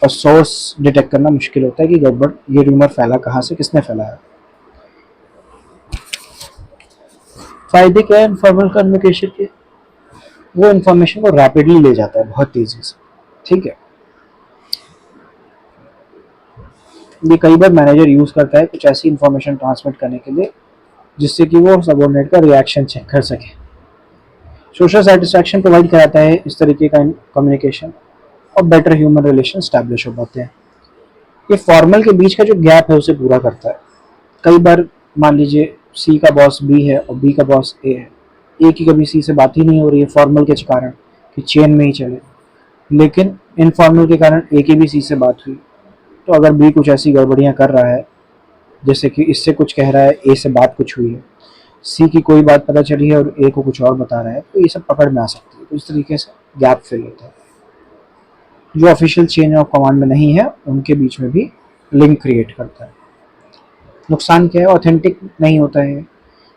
और सोर्स डिटेक्ट करना मुश्किल होता है कि गड़बड़, ये रूमर फैला कहाँ से, किसने फैलाया। फायदे क्या है इनफॉर्मल कम्युनिकेशन के? वो इन्फॉर्मेशन को रैपिडली ले जाता है, बहुत तेज़ी से, ठीक है। ये कई बार मैनेजर यूज़ करता है कुछ ऐसी इन्फॉर्मेशन ट्रांसमिट करने के लिए जिससे कि वो सबऑर्डिनेट का रिएक्शन चेक कर सके। सोशल सेटिस्फैक्शन प्रोवाइड कराता है इस तरीके का कम्युनिकेशन, और बेटर ह्यूमन रिलेशन स्टैब्लिश हो पाते हैं। ये फॉर्मल के बीच का जो गैप है उसे पूरा करता है। कई बार मान लीजिए सी का बॉस बी है और बी का बॉस ए है, ए की कभी सी से बात ही नहीं हो रही है फॉर्मल के कारण कि चेन में ही चले, लेकिन इनफॉर्मल के कारण ए की भी सी से बात हुई। तो अगर बी कुछ ऐसी गड़बड़ियाँ कर रहा है, जैसे कि इससे कुछ कह रहा है, ए से बात कुछ हुई है, सी की कोई बात पता चली है और ए को कुछ और बता रहा है, तो ये सब पकड़ में आ सकती है। तो इस तरीके से गैप फिल होता है। जो ऑफिशियल चेन ऑफ कमांड में नहीं है उनके बीच में भी लिंक क्रिएट करता है। नुकसान क्या है, ऑथेंटिक नहीं होता है,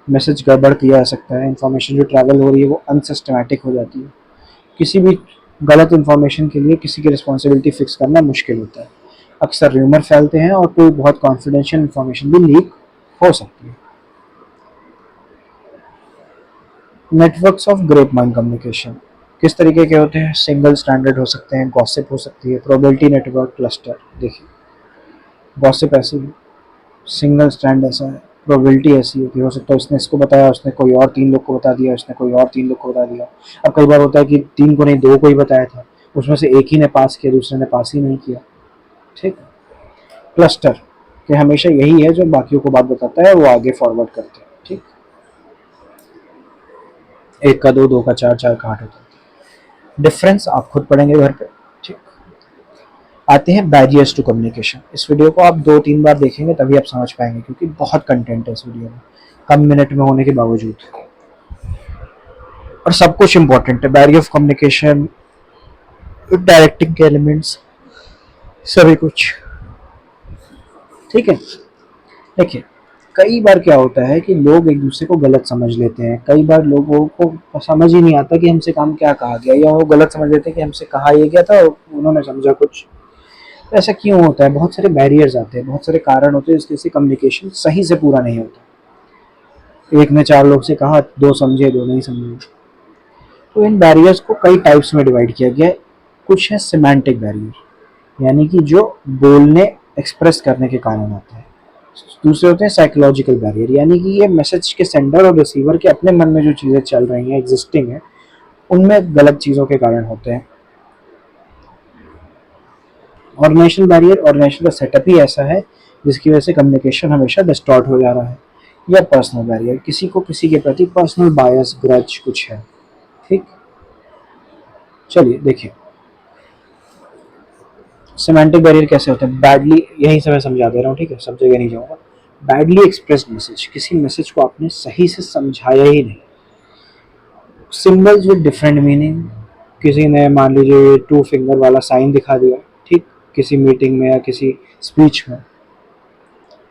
मैसेज गड़बड़ किया जा सकता है, इन्फॉर्मेशन जो ट्रैवल हो रही है वो अनसिस्टमैटिक हो जाती है। किसी भी गलत इन्फॉर्मेशन के लिए किसी की रिस्पॉन्सिबिलिटी फिक्स करना मुश्किल होता है। अक्सर र्यूमर फैलते हैं और कोई बहुत कॉन्फिडेंशियल इन्फॉर्मेशन भी लीक हो सकती है। Networks of grape mine communication किस तरीके के होते हैं, सिंगल स्टैंडर्ड हो सकते हैं, गॉसिप हो सकती है, प्रोबेबिलिटी नेटवर्क क्लस्टर। देखिए गॉसिप ऐसी है, सिंगल स्टैंड ऐसा है, प्रोबेबिलिटी ऐसी है कि हो सकता है उसने इसको बताया, उसने कोई और 3 लोग को बता दिया, उसने कोई और 3 लोग को बता दिया। अब कई बार होता है कि 3 को नहीं 2 को ही बताया था, उसमें से एक ही ने पास किया, दूसरे ने पास ही नहीं किया। ठीक। क्लस्टर कि हमेशा यही है जो बाकियों को बात बताता है वो आगे फॉरवर्ड करते हैं। ठीक। 1 का 2, 2 का 4, 4 का 8 होता है। डिफरेंस आप खुद पढ़ेंगे घर पे। ठीक। आते हैं बैरियर्स टू कम्युनिकेशन। इस वीडियो को आप 2-3 बार देखेंगे तभी आप समझ पाएंगे, क्योंकि बहुत कंटेंट है इस वीडियो में, कम मिनट में होने के बावजूद, और सब कुछ इंपॉर्टेंट है। बैरियर ऑफ कम्युनिकेशन, डायरेक्टिंग के एलिमेंट्स, सभी कुछ। ठीक है। देखिए कई बार क्या होता है कि लोग एक दूसरे को गलत समझ लेते हैं, कई बार लोगों को समझ ही नहीं आता कि हमसे काम क्या कहा गया, या वो गलत समझ लेते हैं कि हमसे कहा ये गया था उन्होंने समझा कुछ। तो ऐसा क्यों होता है, बहुत सारे बैरियर्स आते हैं, बहुत सारे कारण होते हैं जिसकी वजह से कम्युनिकेशन सही से पूरा नहीं होता। एक ने 4 लोग से कहा, 2 समझे 2 नहीं समझे। तो इन बैरियर्स को कई टाइप्स में डिवाइड किया गया है। कुछ है सिमेंटिक बैरियर, यानी कि जो बोलने एक्सप्रेस करने के कारण आता है। दूसरे होते हैं साइकोलॉजिकल बैरियर, यानी कि ये मैसेज के सेंडर और रिसीवर के अपने मन में जो चीज़ें चल रही हैं, एग्जिस्टिंग है, उनमें गलत चीज़ों के कारण होते हैं। ऑर्गेनाइजेशन बैरियर, ऑर्गेनाइजेशन का सेटअप ही ऐसा है जिसकी वजह से कम्युनिकेशन हमेशा डिस्टॉर्ट हो जा रहा है। या पर्सनल बैरियर, किसी को किसी के प्रति पर्सनल बायस ग्रज कुछ है। ठीक। चलिए देखिए सिमेंटिक बैरियर कैसे होता है। बैडली, यहीं से मैं समझा दे रहा हूँ, ठीक है, सब जगह नहीं जाऊँगा। बैडली एक्सप्रेस्ड मैसेज, किसी मैसेज को आपने सही से समझाया ही नहीं। सिंबल्स विद डिफरेंट मीनिंग, किसी ने मान लीजिए 2 फिंगर वाला साइन दिखा दिया, ठीक, किसी मीटिंग में या किसी स्पीच में।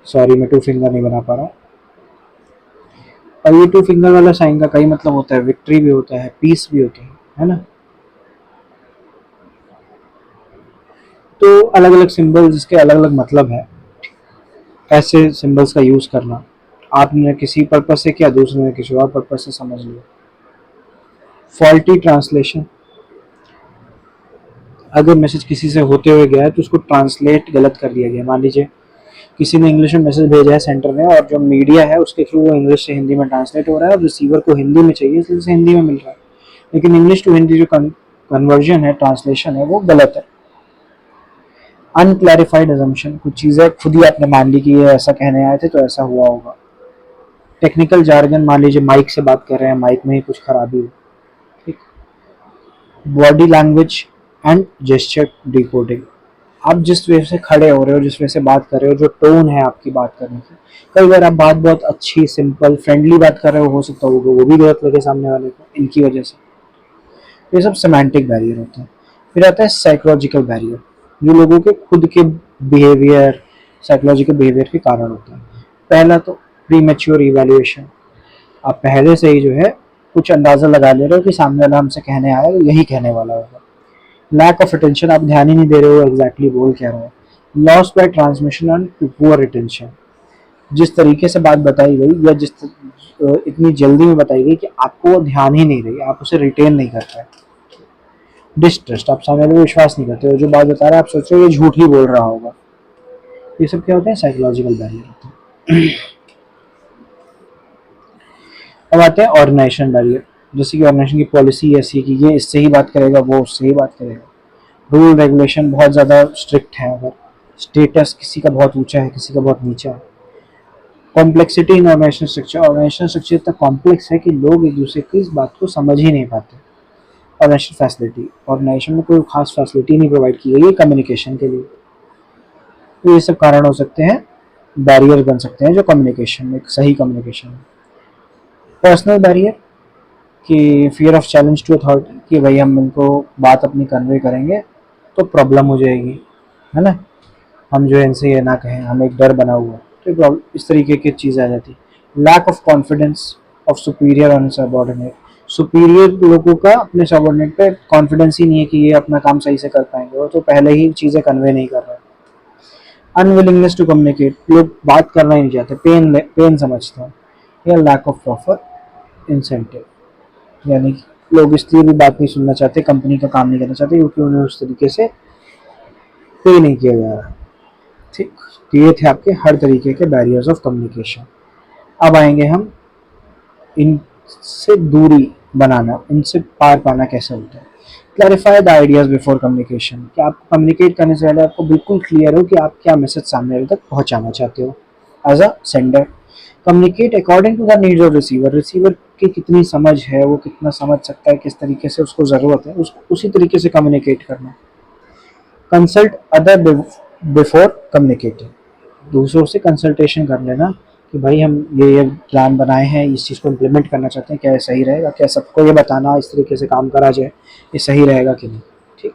सॉरी मैं 2 फिंगर नहीं बना पा रहा हूँ। और ये 2 फिंगर वाला साइन का कई मतलब होता है, विक्ट्री भी होता है, पीस भी होता है ना। तो अलग अलग सिंबल जिसके अलग अलग मतलब है, ऐसे सिंबल्स का यूज़ करना, आपने किसी पर्पज से किया, दूसरे ने किसी और पर्पज से समझ लिया। फॉल्टी ट्रांसलेशन, अगर मैसेज किसी से होते हुए गया है तो उसको ट्रांसलेट गलत कर दिया गया। मान लीजिए किसी ने इंग्लिश में मैसेज भेजा है सेंटर में, और जो मीडिया है उसके थ्रू वो इंग्लिश से हिंदी में ट्रांसलेट हो रहा है, और रिसीवर को हिंदी में चाहिए इसलिए उसे हिंदी में मिल रहा है, लेकिन इंग्लिश टू हिंदी जो कन्वर्जन है, ट्रांसलेशन है, वो गलत है। अनक्लैरिफाइड अजम्पशन, कुछ चीज़ें खुद ही आपने मान ली कि ये ऐसा कहने आए थे तो ऐसा हुआ होगा। टेक्निकल जार्गन, मान लीजिए माइक से बात कर रहे हैं, माइक में ही कुछ खराबी हो। ठीक। Body language and gesture decoding, आप जिस वे से खड़े हो रहे हो, जिस वे से बात कर रहे हो, जो टोन है आपकी बात करने की, कई बार आप बात बहुत अच्छी सिंपल फ्रेंडली बात कर रहे हो सकता होगा वो भी गलत लगे सामने वाले को इनकी वजह से। ये सब सेमांटिक बैरियर होते हैं। फिर आता है साइकोलॉजिकल बैरियर, जो लोगों के खुद के बिहेवियर, साइकोलॉजिकल बिहेवियर के कारण होता है। पहला तो प्रीमेच्योर इवैल्यूएशन, आप पहले से ही जो है कुछ अंदाज़ा लगा ले रहे हो कि सामने वाला हमसे कहने आया तो यही कहने वाला होगा। लैक ऑफ अटेंशन, आप ध्यान ही नहीं दे रहे हो एग्जैक्टली बोल क्या रहे हो। Loss by transmission and poor retention, जिस तरीके से बात बताई गई या इतनी जल्दी में बताई गई कि आपको वो ध्यान ही नहीं रही, आप उसे रिटेन नहीं कर पाए। डिस्ट्रस्ट, आप सामने वाले को विश्वास नहीं करते हो, जो बात बता रहा है आप सोच रहे हो ये झूठ ही बोल रहा होगा। ये सब क्या होते हैं, साइकोलॉजिकल बैरियर होते हैं। अब आते हैं ऑर्गेनाइजेशन बैरियर, जैसे कि ऑर्गेनाइजेशन की पॉलिसी ऐसी है कि ये इससे ही बात करेगा, वो उससे ही बात करेगा। रूल रेगुलेशन बहुत ज़्यादा स्ट्रिक्ट है, अगर स्टेटस किसी का बहुत ऊंचा है किसी का बहुत नीचा है। कॉम्प्लेक्सिटी इन ऑर्गेनाइजेशन स्ट्रक्चर इतना कॉम्प्लेक्स है कि लोग एक दूसरे की इस बात को समझ ही नहीं पाते। ऑर्गेनाइजेशन फैसिलिटी, ऑर्गेनाइजेशन में कोई खास फैसिलिटी नहीं प्रोवाइड की गई है कम्युनिकेशन के लिए। तो ये सब कारण हो सकते हैं, बैरियर बन सकते हैं जो कम्युनिकेशन में, सही कम्युनिकेशन में। पर्सनल बैरियर कि fear of challenge to authority, कि भाई हम इनको बात अपनी कन्वे करेंगे तो प्रॉब्लम हो जाएगी, है ना, हम जो है इनसे ये ना कहें, हमें एक डर बना हुआ है, तो इस तरीके की चीज़ आ जाती है। Lack of confidence of superior on subordinate, superior लोगों का अपने सबॉर्डिनेट पे कॉन्फिडेंस ही नहीं है कि ये अपना काम सही से कर पाएंगे, वो तो पहले ही चीज़ें कन्वे नहीं कर रहे। अनविलिंगनेस टू कम्युनिकेट, लोग बात करना ही नहीं चाहते, पेन समझते हैं। या लैक ऑफ प्रॉपर इंसेंटिव, यानी कि लोग इसलिए भी बात नहीं सुनना चाहते, कंपनी का काम नहीं करना चाहते क्योंकि उन्हें उस तरीके से पे नहीं किया जा रहा। ठीक, तो ये थे आपके हर तरीके के बैरियर्स ऑफ कम्युनिकेशन। अब आएंगे हम इनसे दूरी बनाना, इनसे पार पाना कैसे होता है। Clarify the ideas before communication, कि आप कम्युनिकेट करने से पहले आपको बिल्कुल क्लियर हो कि आप क्या मैसेज सामने वाले तक पहुंचाना चाहते हो as a sender. Communicate according to the needs of receiver, receiver की कितनी समझ है, वो कितना समझ सकता है, किस तरीके से उसको ज़रूरत है, उसको उसी तरीके से कम्युनिकेट करना। कंसल्ट अदर बिफोर कम्युनिकेटिंग, दूसरों से कंसल्टेशन कर लेना कि भाई हम ये प्लान बनाए हैं, इस चीज़ को इम्प्लीमेंट करना चाहते हैं, क्या ये सही रहेगा, क्या सबको ये बताना इस तरीके से काम करा जाए, ये सही रहेगा कि नहीं। ठीक।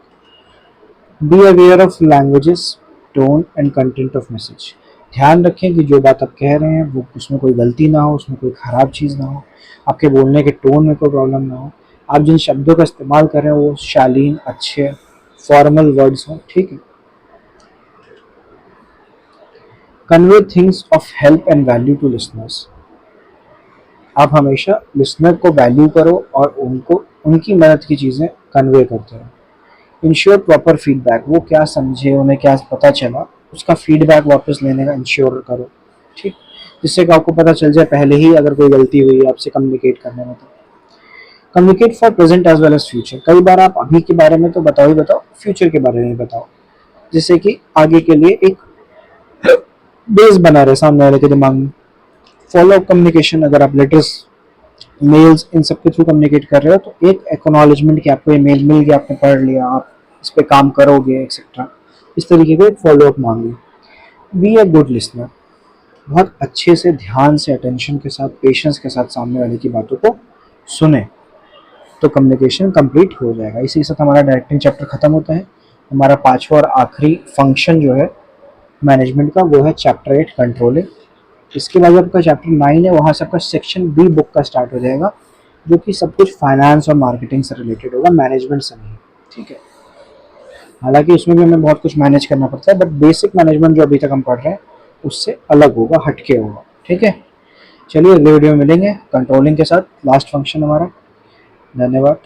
Be aware of languages, tone and content of message, ध्यान रखें कि जो बात आप कह रहे हैं वो उसमें कोई गलती ना हो, उसमें कोई ख़राब चीज़ ना हो, आपके बोलने के टोन में कोई प्रॉब्लम ना हो, आप जिन शब्दों का इस्तेमाल कर रहे हैं वो शालीन, अच्छे, फॉर्मल वर्ड्स हों। ठीक है। Convey things of help and value to listeners, आप हमेशा लिसनर को वैल्यू करो और उनको उनकी मदद की चीज़ें कन्वे करते रहो। इंश्योर प्रॉपर फीडबैक, वो क्या समझे, उन्हें क्या पता चला, उसका फीडबैक वापस लेने का इंश्योर करो। ठीक, जिससे कि आपको पता चल जाए पहले ही अगर कोई गलती हुई है आपसे कम्युनिकेट करने में। तो communicate for present as well as future, कई बार आप अभी के बारे में तो बताओ ही बताओ, फ्यूचर के बारे में बताओ, जिससे कि आगे के लिए एक बेस बना रहे सामने वाले के दिमाग में। फॉलो अप कम्युनिकेशन, अगर आप लेटर्स, मेल्स, इन सब के थ्रू कम्युनिकेट कर रहे हो तो एक एक्नॉलेजमेंट कि आपको ये मेल मिल गया, आपने पढ़ लिया, आप इस पर काम करोगे एक्सेट्रा, इस तरीके का एक फॉलो अप मांग लो। बी अ गुड लिसनर, बहुत अच्छे से, ध्यान से, अटेंशन के साथ, पेशेंस के साथ सामने वाले की बातों को सुने, तो कम्युनिकेशन कंप्लीट हो जाएगा। इसी के साथ हमारा डायरेक्टिंग चैप्टर खत्म होता है। हमारा पांचवा और आखिरी फंक्शन जो है मैनेजमेंट का वो है चैप्टर 8 कंट्रोलिंग। इसके बाद आपका चैप्टर 9 है, वहाँ से आपका सेक्शन बी बुक का स्टार्ट हो जाएगा, जो कि सब कुछ फाइनेंस और मार्केटिंग से रिलेटेड होगा, मैनेजमेंट से नहीं। ठीक है। हालांकि उसमें भी हमें बहुत कुछ मैनेज करना पड़ता है, बट बेसिक मैनेजमेंट जो अभी तक हम पढ़ रहे हैं उससे अलग होगा, हटके होगा। ठीक है। चलिए अगले वीडियो में मिलेंगे कंट्रोलिंग के साथ, लास्ट फंक्शन हमारा। धन्यवाद।